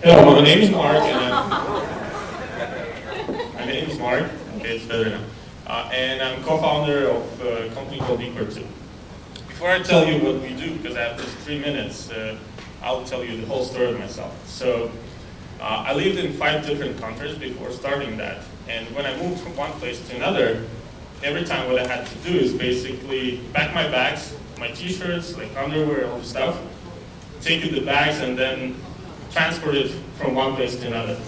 Hello, my name is Mark. My name is Mark. Okay, it's better now. And I'm co-founder of a company called import2. Before I tell you what we do, because I have just 3 minutes, I'll tell you the whole story of myself. So I lived in 5 different countries before starting that. And when I moved from one place to another, every time what I had to do is basically pack my bags, my t-shirts, like underwear, all the stuff, take the bags and then transport it from one place to another.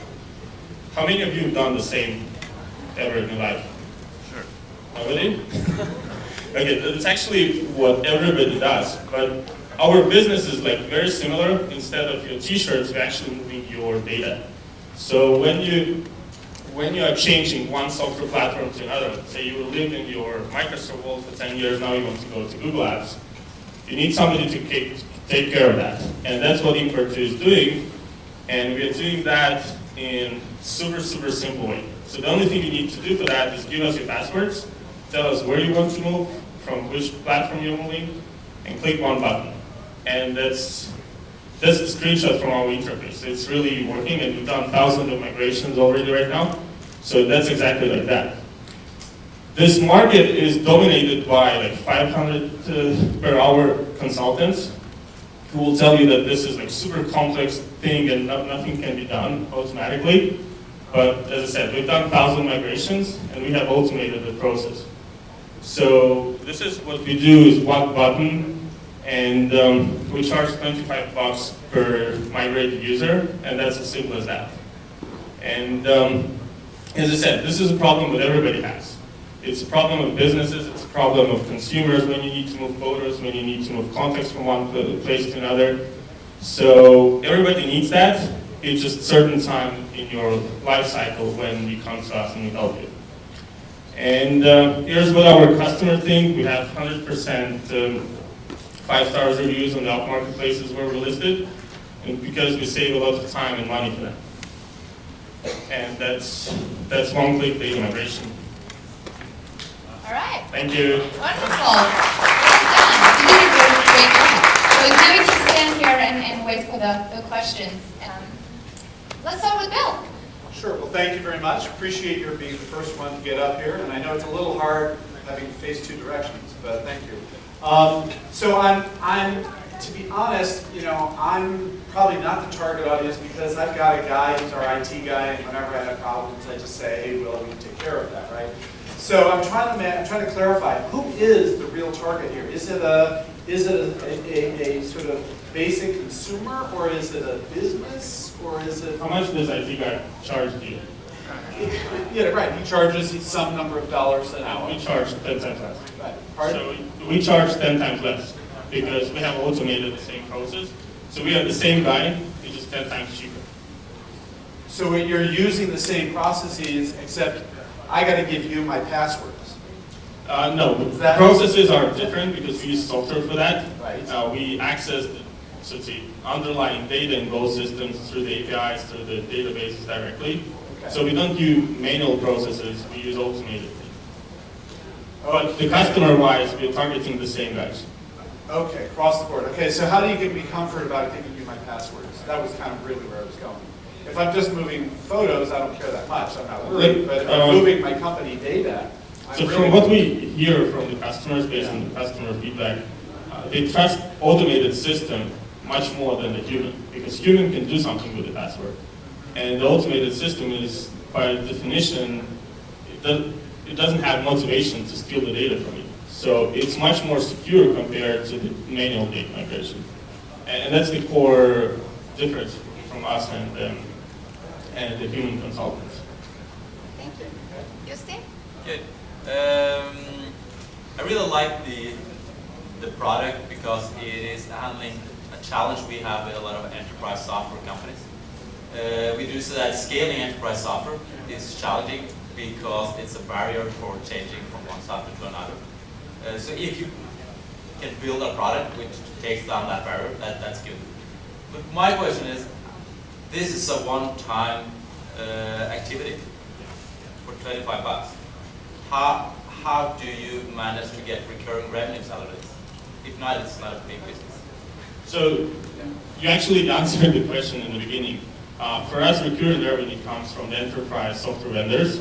How many of you have done the same ever in your life? Sure. Nobody? Okay, that's actually what everybody does, but our business is like very similar. Instead of your t-shirts, we're actually moving your data. So when you are changing one software platform to another, say you lived in your Microsoft world for 10 years, now you want to go to Google Apps, you need somebody to take care of that. And that's what import2 is doing. And we are doing that in super simple way. So the only thing you need to do for that is give us your passwords, tell us where you want to move, from which platform you're moving, and click one button. And that's a screenshot from our interface. It's really working, and we've done thousands of migrations already right now. So that's exactly like that. This market is dominated by like 500 per hour consultants who will tell you that this is like super complex thing and nothing can be done automatically. But as I said, we've done 1,000 migrations and we have automated the process. So this is what we do is one button, and we charge $25 per migrated user, and that's as simple as that. And as I said, this is a problem that everybody has. It's a problem of businesses, it's a problem of consumers when you need to move photos, when you need to move context from one place to another. So everybody needs that. It's just a certain time in your life cycle when you come to us and we help you. And here's what our customers think. We have 100% 5-star reviews on the up marketplaces where we're listed, and because we save a lot of time and money for them. And that's one-click data migration. All right. Thank you. Wonderful. Well done. You did a great job. So now we can stand here and wait for the questions. Let's start with Bill. Sure. Well, thank you very much. Appreciate your being the first one to get up here. And I know it's a little hard having to face 2 directions, but thank you. So I'm, to be honest, I'm probably not the target audience because I've got a guy who's our IT guy, and whenever I have problems, I just say, hey, Will, we can take care of that, right? So I'm trying to clarify, who is the real target here? Is it a sort of basic consumer, or is it a business, or is it? How much does IT guy charge you? Yeah, right. He charges some number of dollars an hour. We charge 10 times less. Right. Pardon? So we charge 10 times less because we have automated the same process. So we have the same guy, it's just 10 times cheaper. So you're using the same processes, except I got to give you my passwords. No, the processes are different because we use software for that. Right. We access the underlying data in both systems through the APIs, through the databases directly. Okay. So we don't use manual processes, we use automated. But the customer-wise, we're targeting the same guys. Okay, across the board. Okay, so how do you give me comfort about giving you my passwords? That was kind of really where I was going. If I'm just moving photos, I don't care that much. I'm not worried. But if I'm moving my company data, so from what we hear from the customers, based on the customer feedback, they trust automated system much more than the human, because human can do something with the password. And the automated system is, by definition, it doesn't have motivation to steal the data from you. So it's much more secure compared to the manual data migration. And that's the core difference from us and the human consultants. Thank you. Jostein? Good. I really like the product because it is handling a challenge we have with a lot of enterprise software companies. We do so that scaling enterprise software is challenging because it's a barrier for changing from one software to another. So if you can build a product which takes down that barrier, that's good. But my question is, this is a one-time activity for $25. How do you manage to get recurring revenues out of this? If not, it's not a big business. So you actually answered the question in the beginning. For us, recurring revenue comes from the enterprise software vendors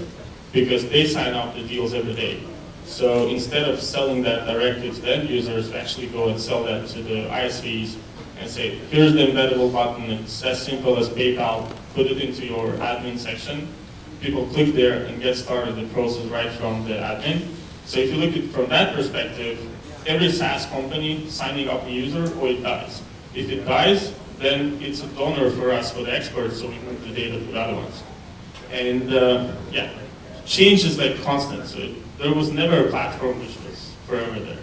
because they sign up the deals every day. So instead of selling that directly to the end users, we actually go and sell that to the ISVs and say, here's the embeddable button. It's as simple as PayPal. Put it into your admin section. People click there and get started the process right from the admin. So if you look at it from that perspective, every SaaS company signing up a user, or it dies. If it dies, then it's a donor for us, for the experts, so we move the data to the other ones. And yeah, change is like constant. So there was never a platform which was forever there.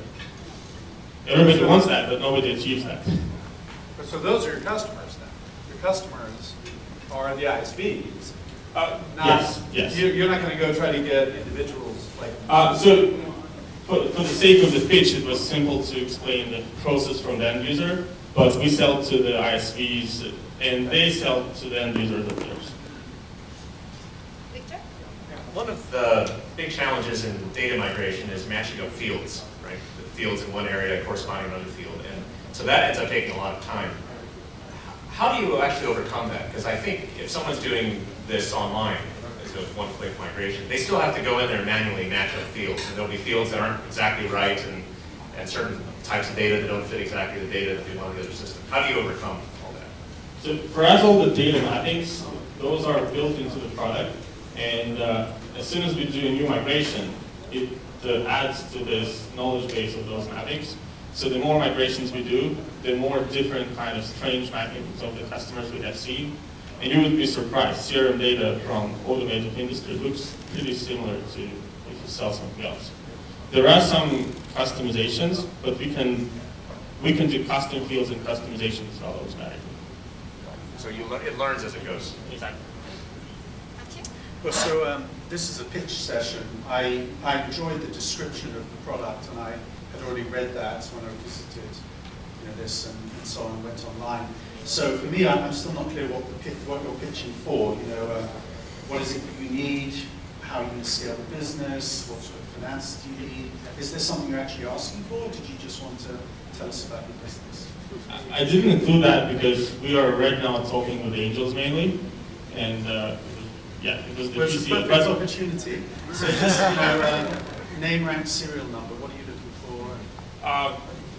Everybody wants that, but nobody achieves that. So those are your customers then? Your customers are the ISVs. Yes. You're not going to go try to get individuals like. So for the sake of the pitch, it was simple to explain the process from the end user, but we sell to the ISVs and they sell to the end users of theirs. Victor? One of the big challenges in data migration is matching up fields, right? The fields in one area corresponding to another field, and so that ends up taking a lot of time. How do you actually overcome that? Because I think if someone's doing this online, as a one-click migration, they still have to go in there and manually match up fields, and there'll be fields that aren't exactly right, and certain types of data that don't fit exactly the data that they want in the other system. How do you overcome all that? So for us, all the data mappings, those are built into the product, and as soon as we do a new migration, it adds to this knowledge base of those mappings. So the more migrations we do, the more different kind of strange mappings of the customers we have seen. And you would be surprised, CRM data from automotive industry looks pretty similar to if you sell something else. There are some customizations, but we can do custom fields and customizations as well automatically. So it learns as it goes. Exactly. Well, so this is a pitch session. I enjoyed the description of the product, and I had already read that when I visited this and so on, went online. So for me, I'm still not clear what you're pitching for. What is it that you need? How are you going to scale the business? What sort of finance do you need? Is there something you're actually asking for, or did you just want to tell us about your business? I didn't include that because we are right now talking with angels mainly, and yeah, because the It's a PC perfect opportunity. So just name, rank, serial number. What are you looking for?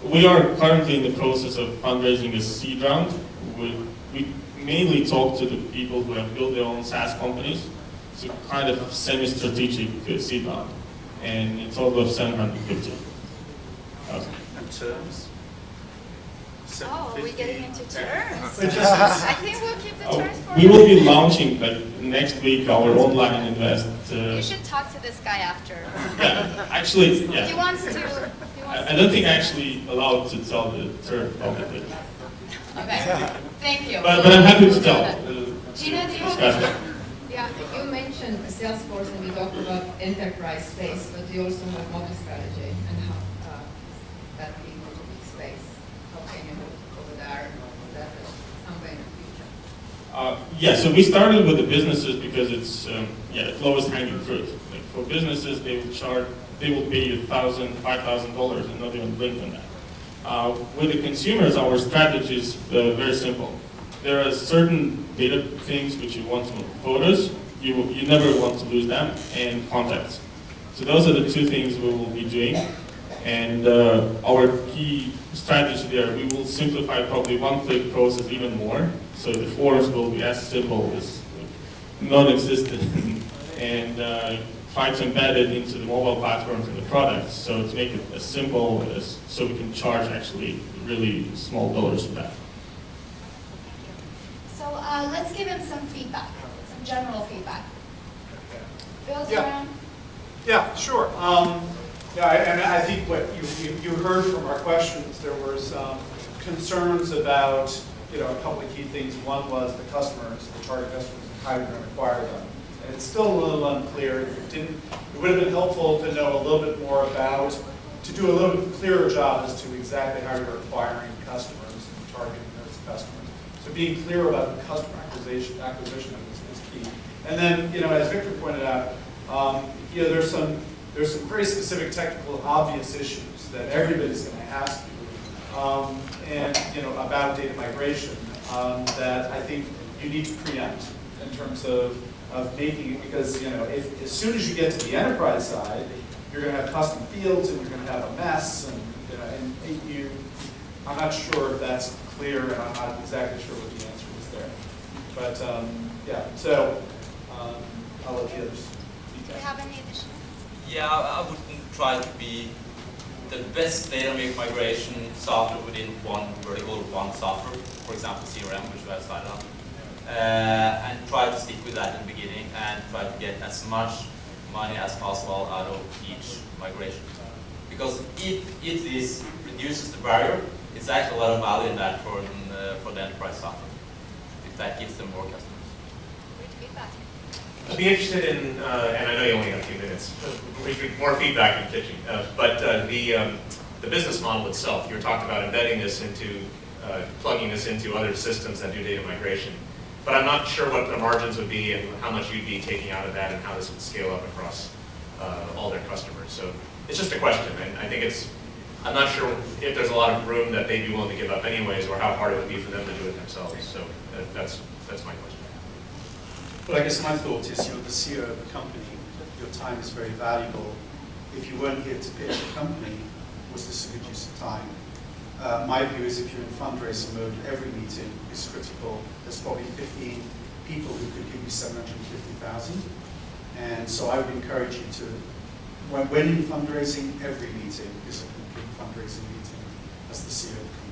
We are currently in the process of fundraising a seed round. We mainly talk to the people who have built their own SaaS companies. It's a kind of semi-strategic seed round, and it's total of 750,000. And terms? Oh, are we getting into terms? I think we'll keep the terms for We will be launching next week our online invest. You should talk to this guy after. Yeah, actually, yeah. He wants to. I don't think I'm actually allowed to tell the term publicly. Okay, thank you. But I'm happy to tell. Gina, do you Discuss. Yeah, you mentioned Salesforce and we talked about enterprise space, but you also have model strategy and how that being a big space. How can you move over there that some way in the future? Yeah, so we started with the businesses because it's lowest hanging fruit. Like for businesses, they will pay you $1,000, $5,000 and not even blink on that. With the consumers, our strategy is very simple. There are certain data things which you want to move. Photos, you never want to lose them, and contacts. So those are the two things we will be doing. And our key strategy there, we will simplify probably one-click process even more. So the forms will be as simple as non-existent, and try to embed it into the mobile platforms and the products. So to make it as simple as so we can charge actually really small dollars for that. So let's give him some feedback, some general feedback. Bill, Yeah, sure. And I think what you heard from our questions, there were some concerns about a couple of key things. One was the customers, the target customers, and how you're going to acquire them. And it's still a little unclear. It would have been helpful to know a little bit more about, to do a little bit clearer job as to exactly how you're acquiring customers and targeting those customers. So being clear about the customer acquisition is key. And then, as Victor pointed out, there's some very specific technical obvious issues that everybody's going to ask you, and about data migration that I think you need to preempt in terms of making it, because if, as soon as you get to the enterprise side, you're going to have custom fields and you're going to have a mess, and I'm not sure if that's clear, and I'm not exactly sure what the answer is there. But yeah, so I'll let the others. Do you have any additional? Yeah, I wouldn't try to be the best data migration software within one vertical, one software, for example CRM, which we have started on, and try to stick with that in the beginning and try to get as much money as possible out of each migration. Because if this reduces the barrier, it's actually a lot of value in that for the enterprise software, if that gives them more customers. Great feedback. I'd be interested in, and I know you only have a few minutes, more feedback in pitching, but the business model itself, you talked about embedding this into, plugging this into other systems that do data migration. But I'm not sure what the margins would be and how much you'd be taking out of that and how this would scale up across all their customers. So it's just a question, and I think I'm not sure if there's a lot of room that they'd be willing to give up anyways, or how hard it would be for them to do it themselves. So that's my question. But I guess my thought is you're the CEO of a company, your time is very valuable. If you weren't here to pitch a company, was this a good use of time? My view is if you're in fundraising mode, every meeting is critical. There's probably 15 people who could give you 750,000. And so I would encourage you to, when in fundraising, every meeting is a complete fundraising meeting as the CEO of the company.